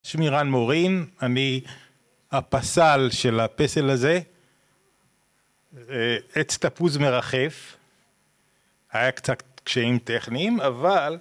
שמי רן מורין, אני הפסל של הפסל הזה, עץ תפוז מרחף, היה קצת קשיים טכניים, אבל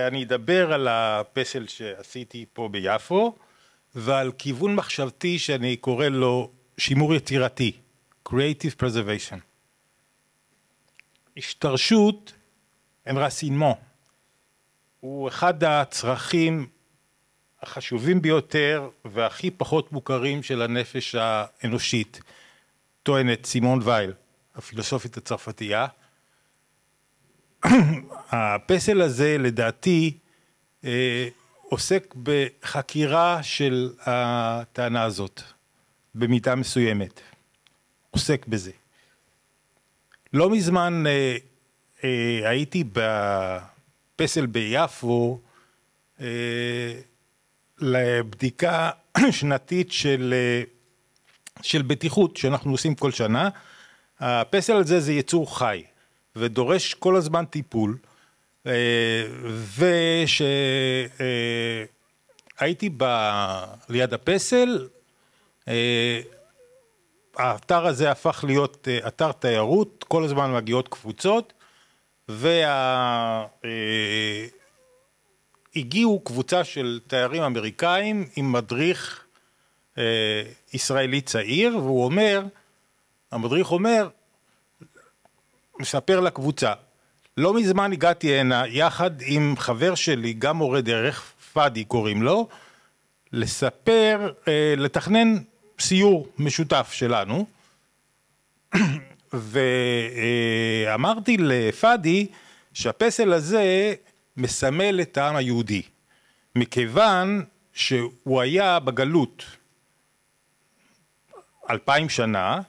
אני אדבר על הפסל שעשיתי פה ביפו, ועל כיוון מחשבתי שאני קורא לו שימור יצירתי, Creative Preservation. השתרשות, enracinement, הוא אחד הצרכים החשובים ביותר והכי פחות מוכרים של הנפש האנושית, טוענת סימון וייל, הפילוסופית הצרפתייה. הפסל הזה לדעתי עוסק בחקירה של הטענה הזאת, במידה מסוימת, עוסק בזה. לא מזמן הייתי בפסל ביפו לבדיקה שנתית של בטיחות שאנחנו עושים כל שנה. הפסל הזה זה יצור חי ודורש כל הזמן טיפול, ושהייתי ליד הפסל, האתר הזה הפך להיות אתר תיירות, כל הזמן מגיעות קבוצות, הגיעו קבוצה של תיירים אמריקאים עם מדריך ישראלי צעיר, והוא אומר, המדריך אומר, מספר לקבוצה, לא מזמן הגעתי הנה יחד עם חבר שלי, גם מורה דרך, פאדי קוראים לו, לתכנן סיור משותף שלנו, ואמרתי לפאדי שהפסל הזה מסמל את העם היהודי, מכיוון שהוא היה בגלות 2000 שנה,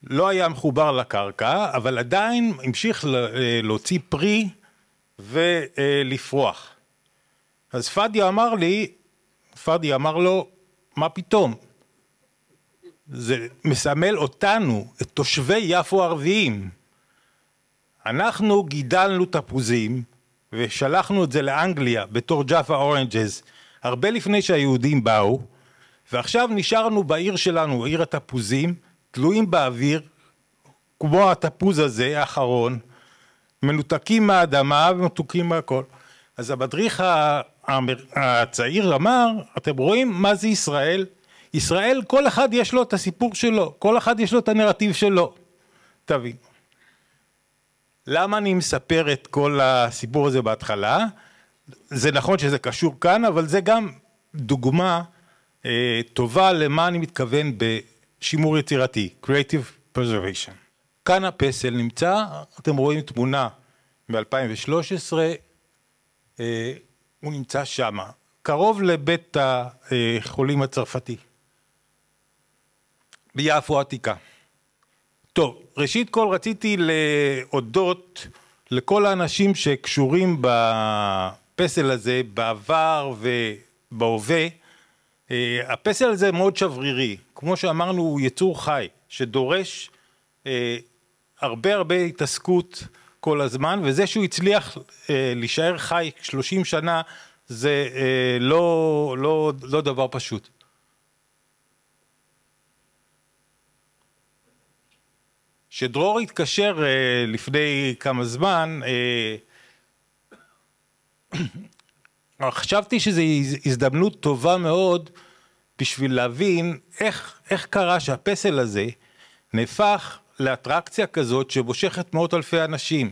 לא היה מחובר לקרקע, אבל עדיין המשיך להוציא פרי ולפרוח. אז פאדי אמר לו, מה פתאום? זה מסמל אותנו, את תושבי יפו הערביים. אנחנו גידלנו תפוזים ושלחנו את זה לאנגליה בתור ג'אפה אורנג'ז, הרבה לפני שהיהודים באו, ועכשיו נשארנו בעיר שלנו, עיר התפוזים, תלויים באוויר, כמו התפוז הזה האחרון, מנותקים מהאדמה ומתוקים מהכל. אז המדריך הצעיר אמר, אתם רואים מה זה ישראל? ישראל, כל אחד יש לו את הסיפור שלו, כל אחד יש לו את הנרטיב שלו. תבין. למה אני מספר את כל הסיפור הזה בהתחלה? זה נכון שזה קשור כאן, אבל זה גם דוגמה טובה למה אני מתכוון בשימור יצירתי, Creative Preservation. כאן הפסל נמצא, אתם רואים תמונה מ-2013, הוא נמצא שם, קרוב לבית החולים הצרפתי, ביפו העתיקה. טוב, ראשית כל רציתי להודות לכל האנשים שקשורים בפסל הזה, בעבר ובהווה. הפסל הזה מאוד שברירי, כמו שאמרנו הוא יצור חי, שדורש הרבה התעסקות כל הזמן, וזה שהוא הצליח להישאר חי 30 שנה, זה לא דבר פשוט. שדרור התקשר לפני כמה זמן, חשבתי שזו הזדמנות טובה מאוד בשביל להבין איך קרה שהפסל הזה נהפך לאטרקציה כזאת שמושכת מאות אלפי אנשים,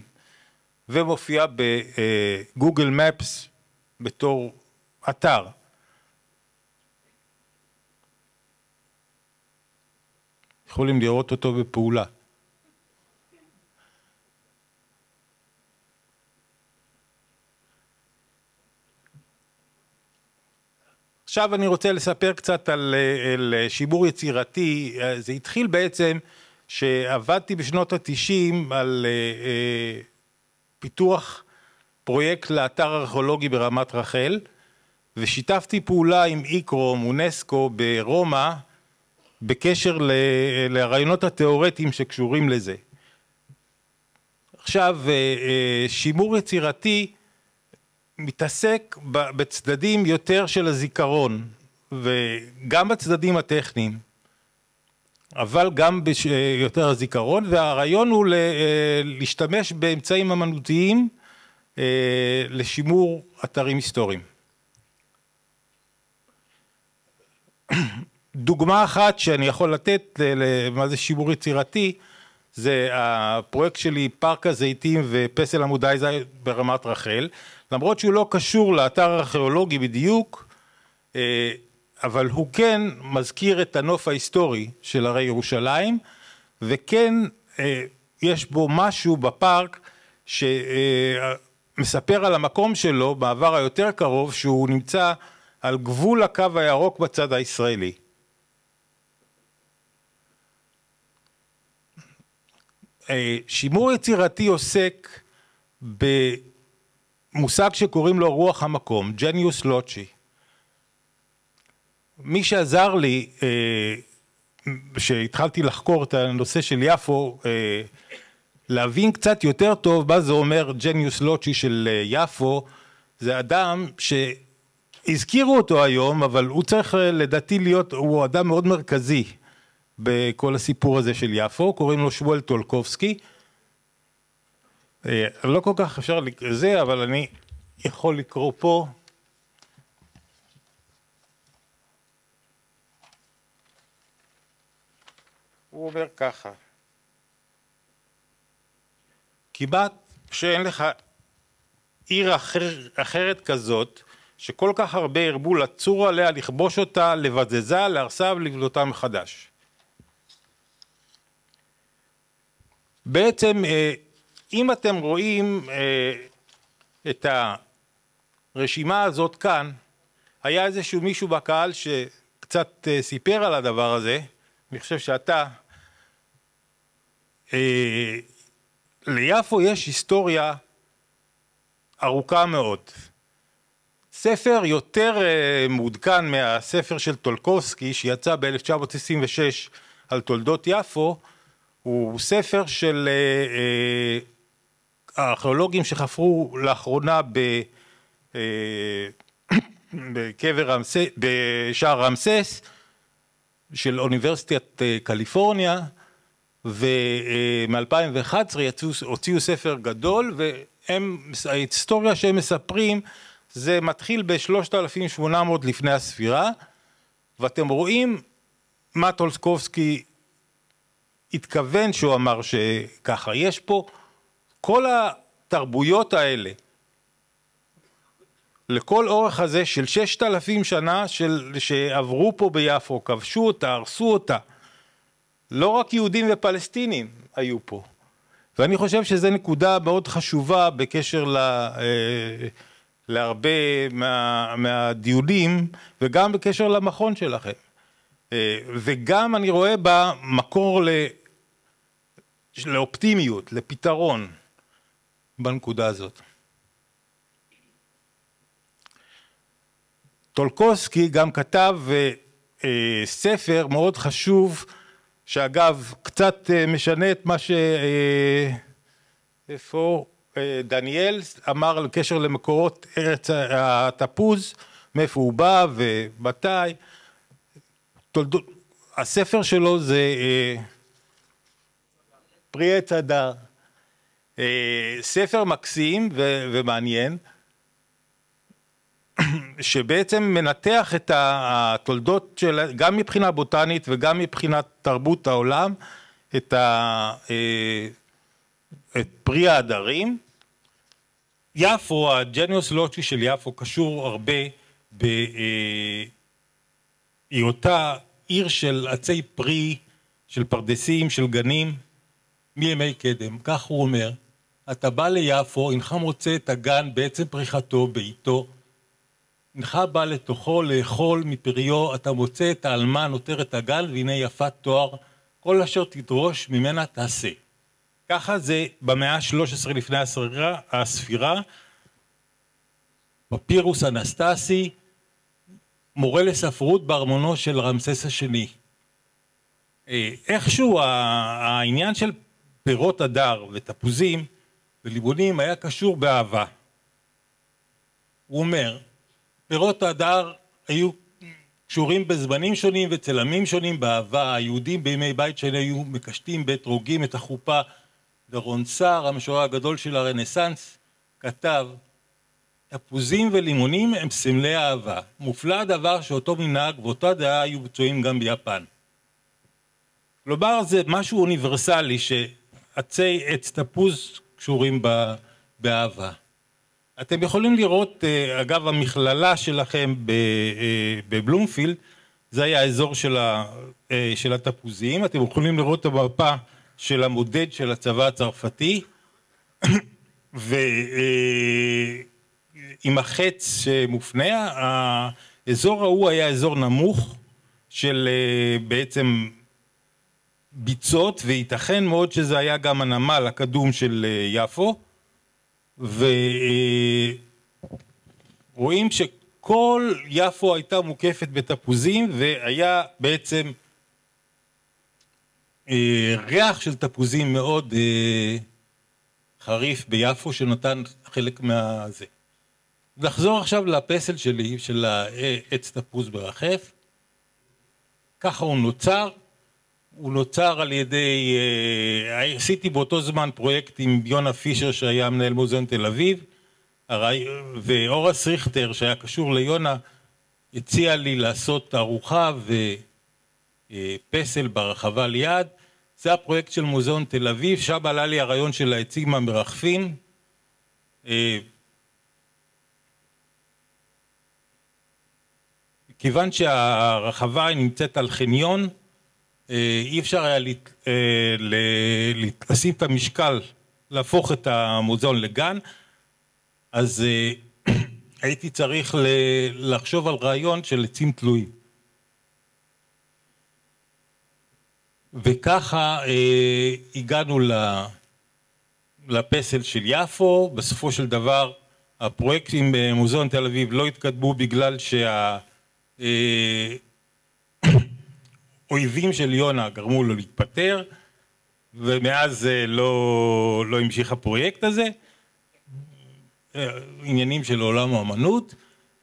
ומופיע בגוגל מפס בתור אתר. יכולים לראות אותו בפעולה. עכשיו אני רוצה לספר קצת על שימור יצירתי. זה התחיל בעצם שעבדתי בשנות ה-90 על פיתוח פרויקט לאתר ארכיאולוגי ברמת רחל, ושיתפתי פעולה עם איקרום, אונסקו ברומא, בקשר לרעיונות התיאורטיים שקשורים לזה. עכשיו, שימור יצירתי מתעסק בצדדים יותר של הזיכרון, וגם בצדדים הטכניים, אבל גם ביותר הזיכרון, והרעיון הוא להשתמש באמצעים אמנותיים לשימור אתרים היסטוריים. דוגמה אחת שאני יכול לתת למה זה שימור יצירתי, זה הפרויקט שלי פארק הזיתים ופסל עמודי זית ברמת רחל, למרות שהוא לא קשור לאתר הארכיאולוגי בדיוק, אבל הוא כן מזכיר את הנוף ההיסטורי של הרי ירושלים, וכן יש בו משהו בפארק שמספר על המקום שלו בעבר היותר קרוב, שהוא נמצא על גבול הקו הירוק בצד הישראלי. שימור יצירתי עוסק במושג שקוראים לו רוח המקום, ג'ניוס לוצ'י. מי שעזר לי, שהתחלתי לחקור את הנושא של יפו, להבין קצת יותר טוב מה זה אומר ג'ניוס לוצ'י של יפו, זה אדם שהזכירו אותו היום, אבל הוא צריך לדעתי להיות, הוא אדם מאוד מרכזי בכל הסיפור הזה של יפו, קוראים לו שמואל טולקובסקי. לא כל כך אפשר לקרוא זה, אבל אני יכול לקרוא פה. הוא אומר ככה, כמעט שאין לך עיר אחרת כזאת, שכל כך הרבה הרבו לצור עליה, לכבוש אותה, לבזזה, להרסה ולבנותה מחדש. בעצם, אם אתם רואים את הרשימה הזאת כאן, היה איזשהו מישהו בקהל שקצת סיפר על הדבר הזה, אני חושב שאתה, ליפו יש היסטוריה ארוכה מאוד. ספר יותר מעודכן מהספר של טולקובסקי שיצא ב-1926 על תולדות יפו, הוא ספר של הארכיאולוגים שחפרו לאחרונה בשער רמסס של אוניברסיטת קליפורניה, ומ-2011 הוציאו ספר גדול, וההיסטוריה שהם מספרים זה מתחיל ב-3800 לפני הספירה, ואתם רואים מה טולקובסקי התכוון שהוא אמר שככה, יש פה כל התרבויות האלה, לכל אורך הזה של 6,000 שנה שעברו פה ביפו, כבשו אותה, הרסו אותה, לא רק יהודים ופלסטינים היו פה, ואני חושב שזו נקודה מאוד חשובה בקשר להרבה מהדיונים, וגם בקשר למכון שלכם, וגם אני רואה בה מקור לאופטימיות, לפתרון בנקודה הזאת. טולקובסקי גם כתב ספר מאוד חשוב, שאגב קצת משנה את מה איפה דניאל אמר על קשר למקורות ארץ התפוז, מאיפה הוא בא ומתי. הספר שלו זה פרי עץ הדר, ספר מקסים ומעניין, שבעצם מנתח את התולדות של, גם מבחינה בוטנית וגם מבחינת תרבות העולם, את פרי העדרים. יפו, הג'ניוס לוצ'י של יפו קשור הרבה בהיותה עיר של עצי פרי, של פרדסים, של גנים, מימי קדם. כך הוא אומר, אתה בא ליפו, אינך מוצא את הגן בעצם פריחתו, בעיתו, אינך בא לתוכו לאכול מפריו, אתה מוצא את העלמה נותרת הגן, והנה יפת תואר, כל אשר תדרוש ממנה תעשה. ככה זה במאה ה-13 לפני הספירה, פפירוס אנסטסי, מורה לספרות בארמונו של רמסס השני. איכשהו העניין של פירות הדר ותפוזים ולימונים היה קשור באהבה. הוא אומר, פירות ההדר היו קשורים בזמנים שונים וצלמים שונים באהבה. היהודים בימי בית שני היו מקשטים באתרוגים את החופה, ורון סער, המשורר הגדול של הרנסנס, כתב, תפוזים ולימונים הם סמלי אהבה. מופלא הדבר שאותו מנהג ואותה דעה היו מצויים גם ביפן. כלומר, זה משהו אוניברסלי שעצי עץ תפוז קשורים באהבה. אתם יכולים לראות, אגב, המכללה שלכם בבלומפילד, זה היה האזור של התפוזים. אתם יכולים לראות את המפה של המודד של הצבא הצרפתי, ועם החץ שמופנה, האזור ההוא היה אזור נמוך של בעצם ביצות, וייתכן מאוד שזה היה גם הנמל הקדום של יפו, ורואים שכל יפו הייתה מוקפת בתפוזים, והיה בעצם ריח של תפוזים מאוד חריף ביפו שנתן חלק מהזה. נחזור עכשיו לפסל שלי, של העץ תפוז ברחף. ככה הוא נוצר. הוא נוצר על ידי, עשיתי באותו זמן פרויקט עם יונה פישר שהיה מנהל מוזיאון תל אביב, ואורס ריכטר שהיה קשור ליונה, הציע לי לעשות תערוכה ופסל ברחבה ליד. זה הפרויקט של מוזיאון תל אביב, שם עלה לי הרעיון של העצים המרחפים. כיוון שהרחבה נמצאת על חניון, אי אפשר היה לשים את המשקל, להפוך את המוזיאון לגן, אז הייתי צריך לחשוב על רעיון של עצים תלויים. וככה הגענו לפסל של יפו. בסופו של דבר הפרויקטים במוזיאון תל אביב לא התקדמו בגלל אויבים של יונה גרמו לו להתפטר, ומאז לא המשיך הפרויקט הזה, עניינים של עולם האמנות.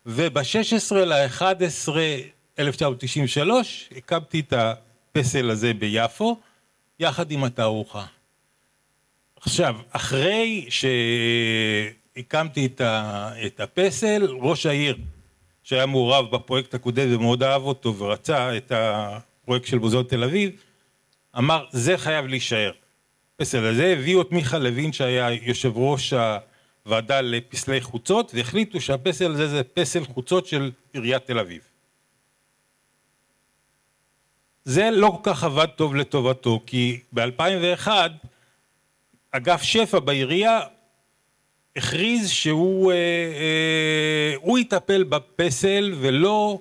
וב-16/11/1993 הקמתי את הפסל הזה ביפו, יחד עם התערוכה. עכשיו, אחרי שהקמתי את הפסל, ראש העיר, שהיה מעורב בפרויקט הקודם ומאוד אהב אותו ורצה את הפרויקט של מוזיאון תל אביב, אמר, זה חייב להישאר. הפסל הזה, הביאו את מיכה לוין שהיה יושב ראש הוועדה לפסלי חוצות, והחליטו שהפסל הזה זה פסל חוצות של עיריית תל אביב. זה לא כל כך עבד טוב לטובתו, כי ב-2001 אגף שפע בעירייה הכריז שהוא יטפל בפסל, ולא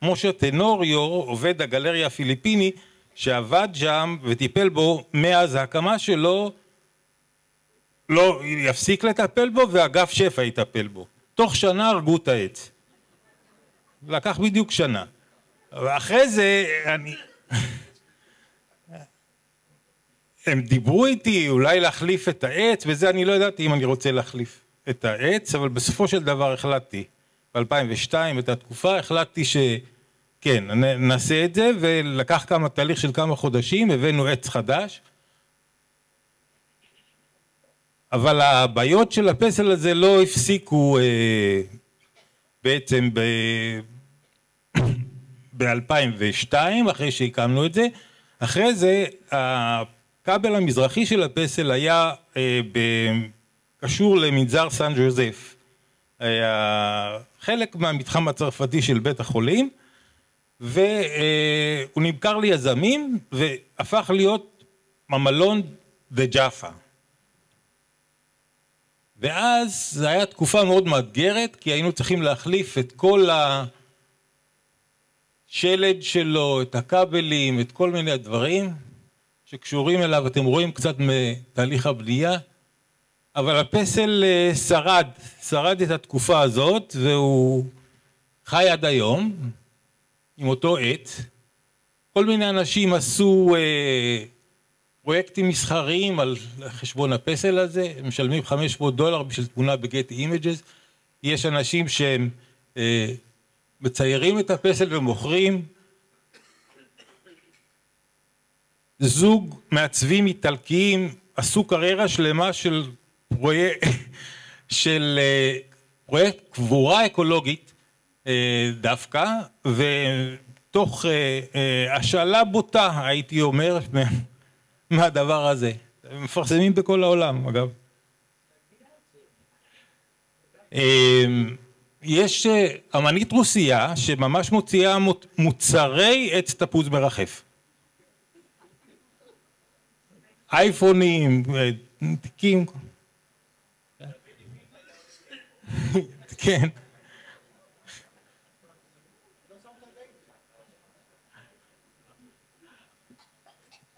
משה טנוריו, עובד הגלריה הפיליפיני, שעבד שם וטיפל בו מאז ההקמה שלו, לא יפסיק לטפל בו, ואגף שפע יטפל בו. תוך שנה הרגו את העץ. לקח בדיוק שנה. ואחרי זה הם דיברו איתי אולי להחליף את העץ, וזה אני לא ידעתי אם אני רוצה להחליף את העץ, אבל בסופו של דבר החלטתי, ב-2002, את התקופה, החלטתי שכן, נעשה את זה, ולקח תהליך של כמה חודשים, הבאנו עץ חדש, אבל הבעיות של הפסל הזה לא הפסיקו בעצם ב-2002, אחרי שהקמנו את זה. אחרי זה, הכבל המזרחי של הפסל היה קשור למנזר סן ז'וזף, חלק מהמתחם הצרפתי של בית החולים, והוא נמכר ליזמים והפך להיות ממלון דה ג'אפה. ואז זו הייתה תקופה מאוד מאתגרת, כי היינו צריכים להחליף את כל השלד שלו, את הכבלים, את כל מיני דברים שקשורים אליו. אתם רואים קצת מתהליך הבנייה, אבל הפסל שרד את התקופה הזאת, והוא חי עד היום עם אותו עץ. כל מיני אנשים עשו פרויקטים מסחריים על חשבון הפסל הזה, הם משלמים $500 בשביל תמונה בגט אימג'ס. יש אנשים שהם מציירים את הפסל ומוכרים, זוג מעצבים איטלקיים עשו קריירה שלמה של פרויקט קבורה אקולוגית דווקא, ותוך השאלה בוטה הייתי אומר מהדבר הזה. מפרסמים בכל העולם אגב. יש אמנית רוסייה שממש מוציאה מוצרי עץ תפוז מרחף. אייפונים, תיקים. כן.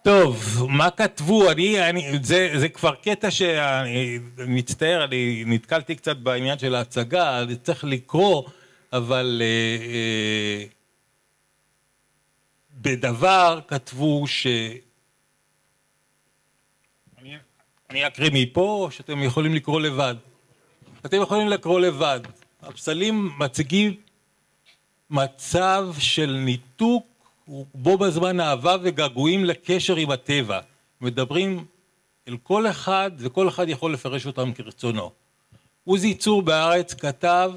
טוב, מה כתבו? זה כבר קטע שאני מצטער, אני נתקלתי קצת בעניין של ההצגה, אני צריך לקרוא, אבל בדבר כתבו אני אקריא מפה, או שאתם יכולים לקרוא לבד? אתם יכולים לקרוא לבד. הפסלים מציגים מצב של ניתוק, בו בזמן אהבה וגעגועים לקשר עם הטבע. מדברים אל כל אחד, וכל אחד יכול לפרש אותם כרצונו. עוזי צור בהארץ כתב,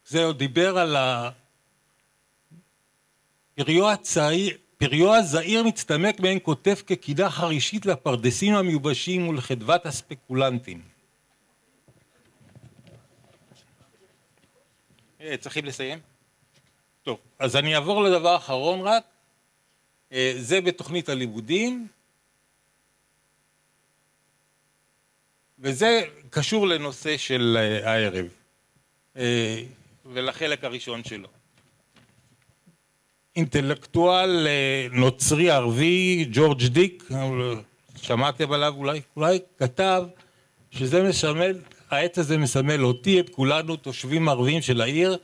זהו, דיבר על פריו הזעיר מצטמק מעין כותב כקידה חרישית לפרדסים המיובשים ולחדוות הספקולנטים. צריכים לסיים? טוב, אז אני אעבור לדבר אחרון רק. זה בתוכנית הלימודים, וזה קשור לנושא של הערב, ולחלק הראשון שלו. אינטלקטואל נוצרי ערבי, ג'ורג' דיק, שמעתם עליו אולי כתב שזה מסמל, העץ הזה מסמל אותי, את כולנו תושבים ערבים של העיר,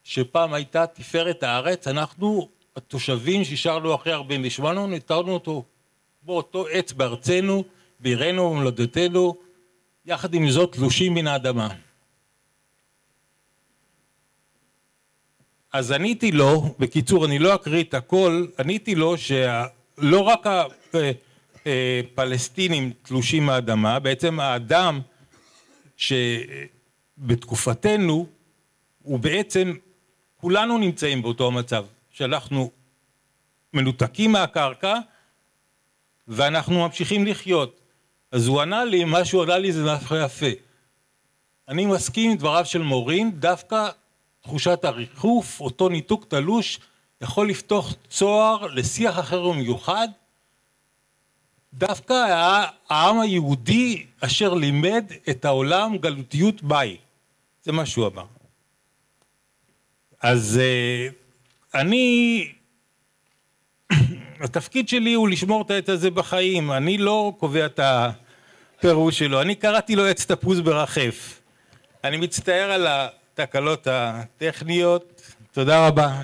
שפעם הייתה תפארת הארץ. אנחנו התושבים שישרנו אחרי 48, נתרנו אותו באותו עץ בארצנו, בעירנו ובמולדתנו, יחד עם זאת תלושים מן האדמה. אז עניתי לו, בקיצור אני לא אקריא את הכל, עניתי לו שלא רק הפלסטינים תלושים מהאדמה, בעצם האדם שבתקופתנו הוא בעצם, כולנו נמצאים באותו המצב, שאנחנו מנותקים מהקרקע ואנחנו ממשיכים לחיות. אז הוא ענה לי, מה שהוא ענה לי זה יפה. אני מסכים עם דבריו של מורין, דווקא תחושת הריחוף, אותו ניתוק תלוש, יכול לפתוח צוהר לשיח אחר ומיוחד. דווקא העם היהודי אשר לימד את העולם גלותיות ביי. זה מה שהוא אמר. אז התפקיד שלי הוא לשמור את העץ הזה בחיים, אני לא קובע את הפירוש שלו, אני קראתי לו עץ תפוז ברחף. אני מצטער על התקלות הטכניות, תודה רבה.